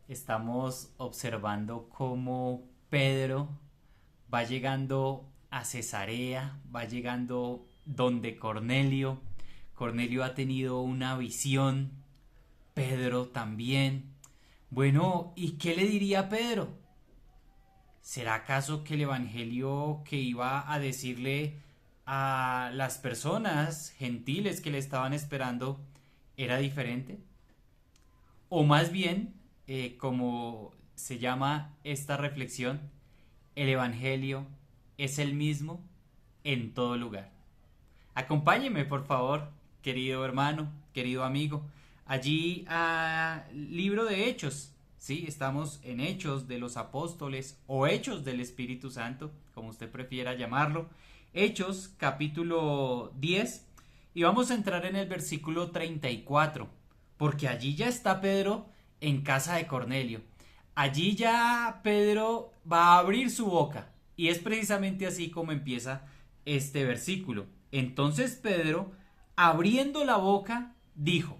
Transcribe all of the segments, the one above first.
Estamos observando cómo Pedro va llegando a Cesarea, va llegando donde Cornelio. Cornelio ha tenido una visión, Pedro también. Bueno, ¿y qué le diría Pedro? ¿Será acaso que el evangelio que iba a decirle a las personas gentiles que le estaban esperando era diferente? O más bien, como se llama esta reflexión, el Evangelio es el mismo en todo lugar. Acompáñeme, por favor, querido hermano, querido amigo, allí al libro de Hechos. Sí, estamos en Hechos de los Apóstoles o Hechos del Espíritu Santo, como usted prefiera llamarlo. Hechos capítulo 10 y vamos a entrar en el versículo 34, porque allí ya está Pedro en casa de Cornelio. Allí ya Pedro va a abrir su boca y es precisamente así como empieza este versículo. Entonces Pedro, abriendo la boca, dijo.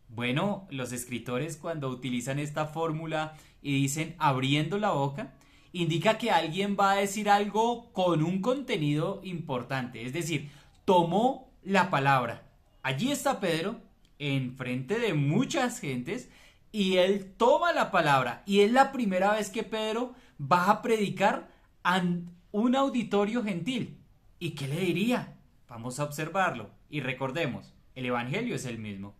Bueno, los escritores cuando utilizan esta fórmula y dicen abriendo la boca, indica que alguien va a decir algo con un contenido importante. Es decir, tomó la palabra. Allí está Pedro, enfrente de muchas gentes, y él toma la palabra. Y es la primera vez que Pedro va a predicar a un auditorio gentil. ¿Y qué le diría? Vamos a observarlo. Y recordemos, el Evangelio es el mismo.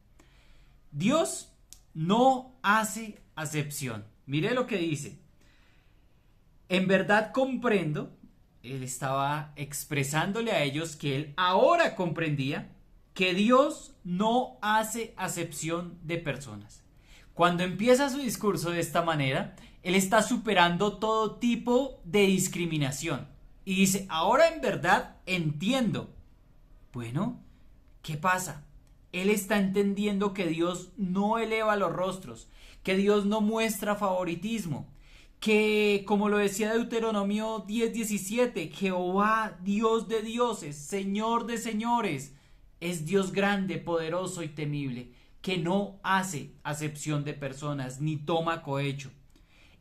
Dios no hace acepción. Mire lo que dice. En verdad comprendo, él estaba expresándole a ellos que él ahora comprendía que Dios no hace acepción de personas. Cuando empieza su discurso de esta manera, él está superando todo tipo de discriminación. Y dice, ahora en verdad entiendo. Bueno, ¿qué pasa? Él está entendiendo que Dios no eleva los rostros, que Dios no muestra favoritismo, que, como lo decía Deuteronomio 10:17, Jehová, Dios de dioses, Señor de señores, es Dios grande, poderoso y temible, que no hace acepción de personas ni toma cohecho.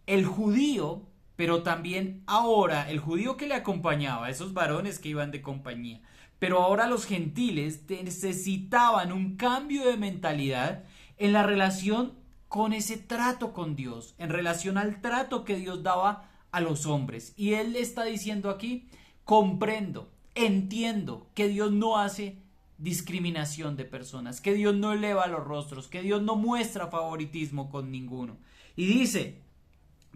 El judío, pero también ahora el judío que le acompañaba, esos varones que iban de compañía, pero ahora los gentiles necesitaban un cambio de mentalidad en la relación con ese trato con Dios, en relación al trato que Dios daba a los hombres. Y él le está diciendo aquí, comprendo, entiendo que Dios no hace discriminación de personas, que Dios no eleva los rostros, que Dios no muestra favoritismo con ninguno. Y dice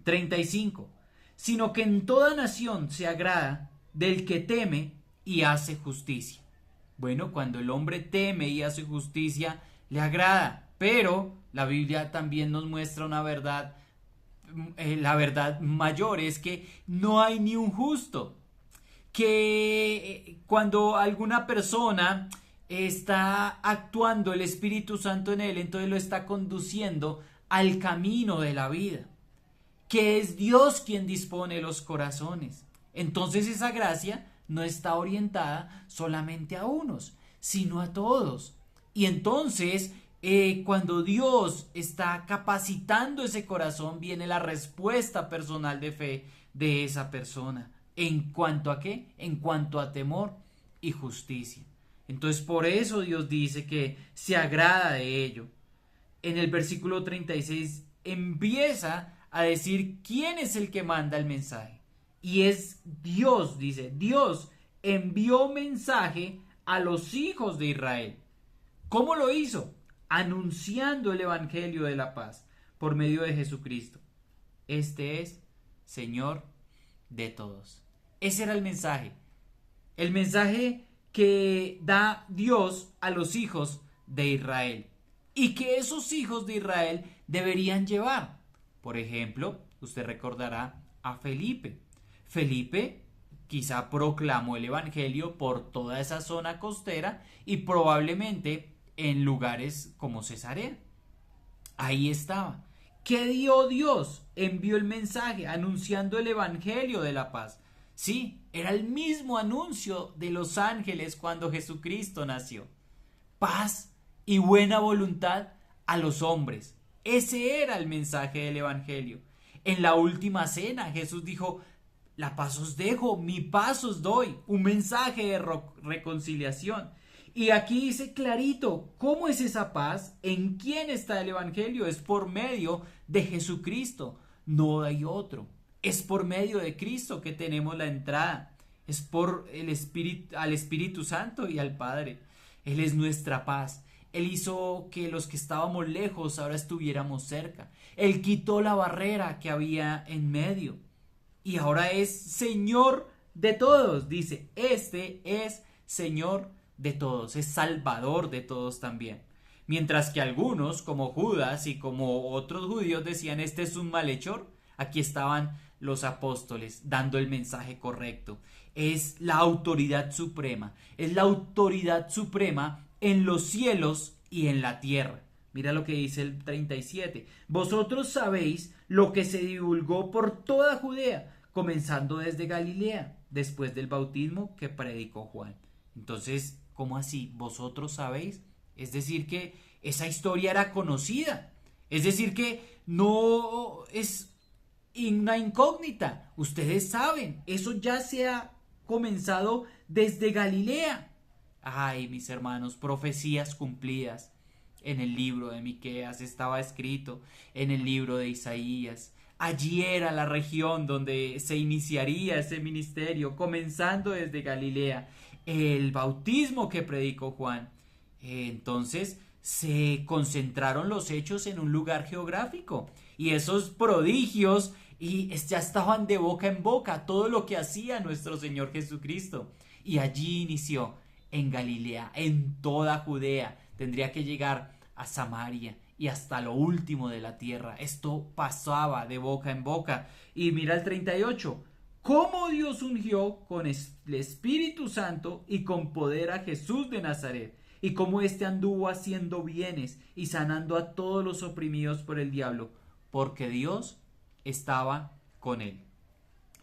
35, sino que en toda nación se agrada del que teme y hace justicia. Bueno, cuando el hombre teme y hace justicia, le agrada, pero la Biblia también nos muestra una verdad, la verdad mayor es que no hay ni un justo, que cuando alguna persona está actuando el Espíritu Santo en él, entonces lo está conduciendo al camino de la vida, que es Dios quien dispone los corazones. Entonces esa gracia no está orientada solamente a unos, sino a todos. Y entonces, cuando Dios está capacitando ese corazón, viene la respuesta personal de fe de esa persona. ¿En cuanto a qué? En cuanto a temor y justicia. Entonces, por eso Dios dice que se agrada de ello. En el versículo 36 empieza a decir quién es el que manda el mensaje. Y es Dios, dice, Dios envió mensaje a los hijos de Israel. ¿Cómo lo hizo? Anunciando el evangelio de la paz por medio de Jesucristo. Este es Señor de todos. Ese era el mensaje. El mensaje que da Dios a los hijos de Israel. Y que esos hijos de Israel deberían llevar. Por ejemplo, usted recordará a Felipe. Felipe quizá proclamó el evangelio por toda esa zona costera y probablemente en lugares como Cesarea. Ahí estaba. ¿Qué dio Dios? Envió el mensaje anunciando el evangelio de la paz. Sí, era el mismo anuncio de los ángeles cuando Jesucristo nació. Paz y buena voluntad a los hombres. Ese era el mensaje del Evangelio. En la última cena Jesús dijo: la paz os dejo, mi paz os doy. Un mensaje de reconciliación. Y aquí dice clarito, ¿cómo es esa paz? ¿En quién está el Evangelio? Es por medio de Jesucristo. No hay otro. Es por medio de Cristo que tenemos la entrada. Es por el Espíritu, al Espíritu Santo y al Padre. Él es nuestra paz. Él hizo que los que estábamos lejos ahora estuviéramos cerca. Él quitó la barrera que había en medio. Y ahora es Señor de todos. Dice, este es Señor de todos. Es Salvador de todos también. Mientras que algunos, como Judas y como otros judíos, decían, este es un malhechor. Aquí estaban los apóstoles dando el mensaje correcto. Es la autoridad suprema. Es la autoridad suprema en los cielos y en la tierra. Mira lo que dice el 37. Vosotros sabéis lo que se divulgó por toda Judea, comenzando desde Galilea, después del bautismo que predicó Juan. Entonces, ¿cómo así? ¿Vosotros sabéis? Es decir, que esa historia era conocida. Es decir, que no es una incógnita. Ustedes saben, eso ya se ha comenzado desde Galilea. Ay, mis hermanos, profecías cumplidas. En el libro de Miqueas estaba escrito, en el libro de Isaías. Allí era la región donde se iniciaría ese ministerio, comenzando desde Galilea. El bautismo que predicó Juan. Entonces se concentraron los hechos en un lugar geográfico. Y esos prodigios ya estaban de boca en boca, todo lo que hacía nuestro Señor Jesucristo. Y allí inició, en Galilea, en toda Judea. Tendría que llegar a Samaria y hasta lo último de la tierra. Esto pasaba de boca en boca. Y mira el 38. Cómo Dios ungió con el Espíritu Santo y con poder a Jesús de Nazaret. Y cómo éste anduvo haciendo bienes y sanando a todos los oprimidos por el diablo. Porque Dios estaba con él.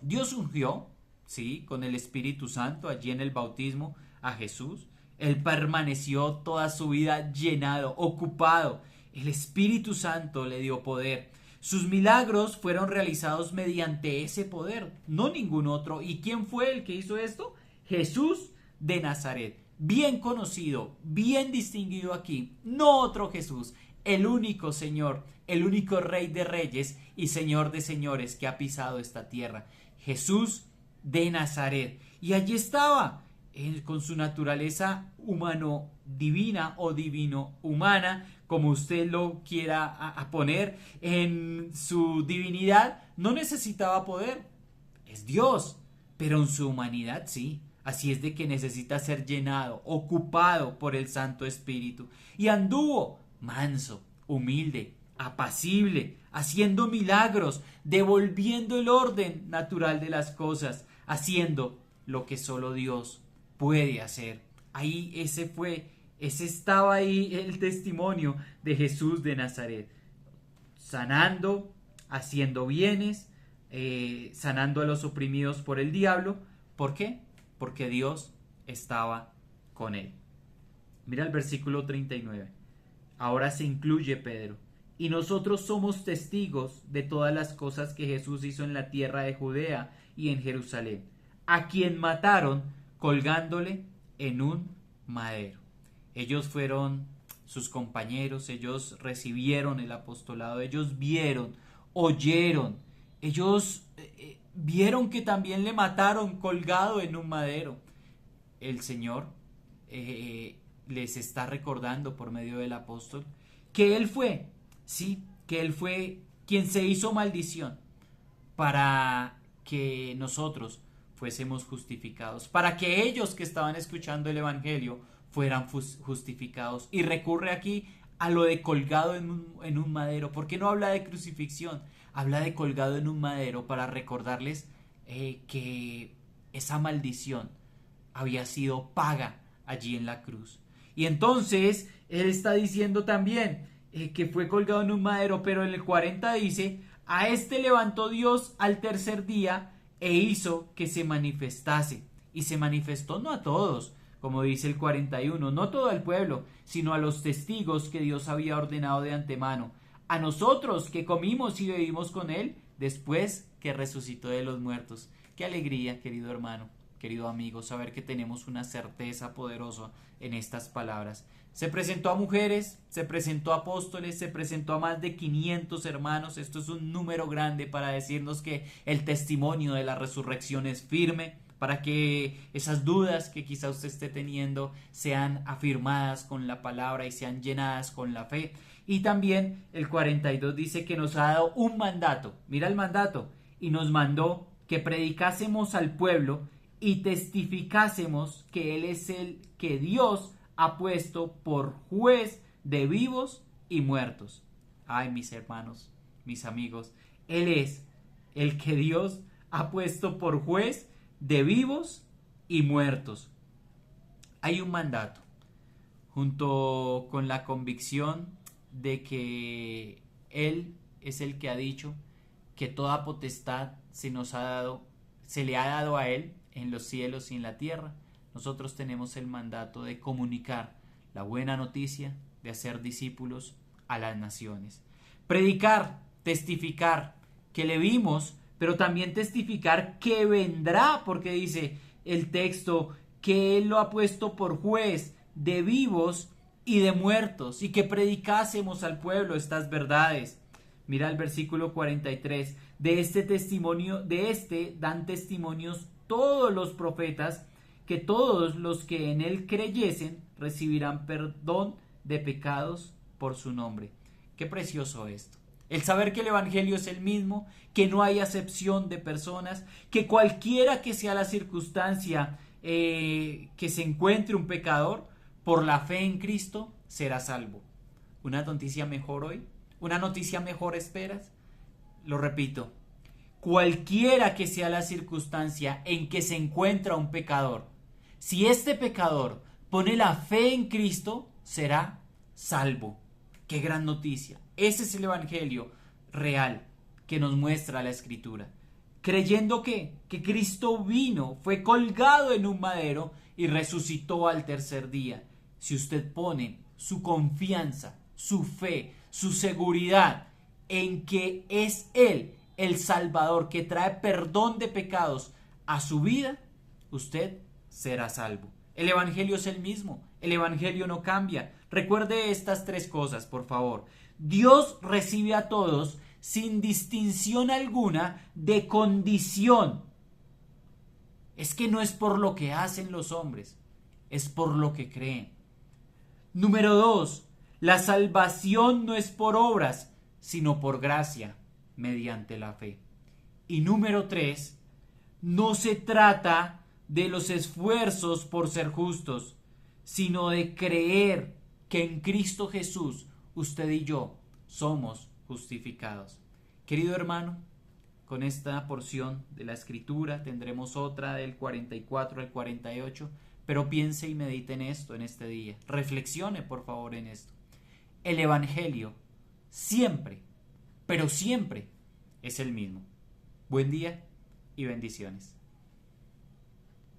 Dios ungió, sí, con el Espíritu Santo allí en el bautismo a Jesús. Él permaneció toda su vida llenado, ocupado. El Espíritu Santo le dio poder. Sus milagros fueron realizados mediante ese poder, no ningún otro. ¿Y quién fue el que hizo esto? Jesús de Nazaret. Bien conocido, bien distinguido aquí. No otro Jesús, el único Señor, el único Rey de Reyes y Señor de Señores que ha pisado esta tierra. Jesús de Nazaret. Y allí estaba, con su naturaleza humano-divina o divino-humana, como usted lo quiera a poner. En su divinidad no necesitaba poder, es Dios, pero en su humanidad sí. Así es de que necesita ser llenado, ocupado por el Santo Espíritu. Y anduvo manso, humilde, apacible, haciendo milagros, devolviendo el orden natural de las cosas, haciendo lo que solo Dios puede hacer. Ahí ese estaba ahí el testimonio de Jesús de Nazaret, sanando, haciendo bienes, sanando a los oprimidos por el diablo. ¿Por qué? Porque Dios estaba con él. Mira el versículo 39. Ahora se incluye Pedro. Y nosotros somos testigos de todas las cosas que Jesús hizo en la tierra de Judea y en Jerusalén, a quien mataron colgándole en un madero. Ellos fueron sus compañeros, ellos recibieron el apostolado, ellos vieron, oyeron, ellos vieron que también le mataron colgado en un madero. El Señor les está recordando por medio del apóstol que Él fue, sí, que Él fue quien se hizo maldición para que nosotros fuésemos justificados, para que ellos que estaban escuchando el Evangelio fueran justificados. Y recurre aquí a lo de colgado en un madero. ¿Por qué no habla de crucifixión? Habla de colgado en un madero para recordarles que esa maldición había sido paga allí en la cruz. Y entonces él está diciendo también que fue colgado en un madero, pero en el 40 dice: a este levantó Dios al tercer día e hizo que se manifestase. Y se manifestó no a todos, como dice el 41, no todo el pueblo, sino a los testigos que Dios había ordenado de antemano, a nosotros que comimos y bebimos con Él después que resucitó de los muertos. Qué alegría, querido hermano, querido amigo, saber que tenemos una certeza poderosa en estas palabras. Se presentó a mujeres, se presentó a apóstoles, se presentó a más de 500 hermanos. Esto es un número grande para decirnos que el testimonio de la resurrección es firme, para que esas dudas que quizá usted esté teniendo sean afirmadas con la palabra y sean llenadas con la fe. Y también el 42 dice que nos ha dado un mandato. Mira el mandato. Y nos mandó que predicásemos al pueblo y testificásemos que Él es el que Dios ha puesto por juez de vivos y muertos. Ay, mis hermanos, mis amigos, Él es el que Dios ha puesto por juez de vivos y muertos. Hay un mandato, junto con la convicción de que Él es el que ha dicho que toda potestad se le ha dado a Él en los cielos y en la tierra. Nosotros tenemos el mandato de comunicar la buena noticia, de hacer discípulos a las naciones. Predicar, testificar que le vimos, pero también testificar que vendrá, porque dice el texto que Él lo ha puesto por juez de vivos y de muertos, y que predicásemos al pueblo estas verdades. Mira el versículo 43. De este dan testimonios todos los profetas, que todos los que en Él creyesen recibirán perdón de pecados por su nombre. Qué precioso esto. El saber que el Evangelio es el mismo, que no hay acepción de personas, que cualquiera que sea la circunstancia que se encuentre un pecador, por la fe en Cristo será salvo. ¿Una noticia mejor hoy? ¿Una noticia mejor esperas? Lo repito, cualquiera que sea la circunstancia en que se encuentra un pecador, si este pecador pone la fe en Cristo, será salvo. ¡Qué gran noticia! Ese es el Evangelio real que nos muestra la Escritura. Creyendo que Cristo vino, fue colgado en un madero y resucitó al tercer día. Si usted pone su confianza, su fe, su seguridad en que es Él el Salvador que trae perdón de pecados a su vida, usted será salvo. El Evangelio es el mismo, el Evangelio no cambia. Recuerde estas tres cosas, por favor. Dios recibe a todos sin distinción alguna de condición. Es que no es por lo que hacen los hombres, es por lo que creen. Número 2, la salvación no es por obras, sino por gracia, mediante la fe. Y número 3, no se trata de los esfuerzos por ser justos, sino de creer que en Cristo Jesús usted y yo somos justificados. Querido hermano, con esta porción de la Escritura tendremos otra del 44 al 48, pero piense y medite en esto en este día. Reflexione por favor en esto. El Evangelio siempre, pero siempre es el mismo. Buen día y bendiciones.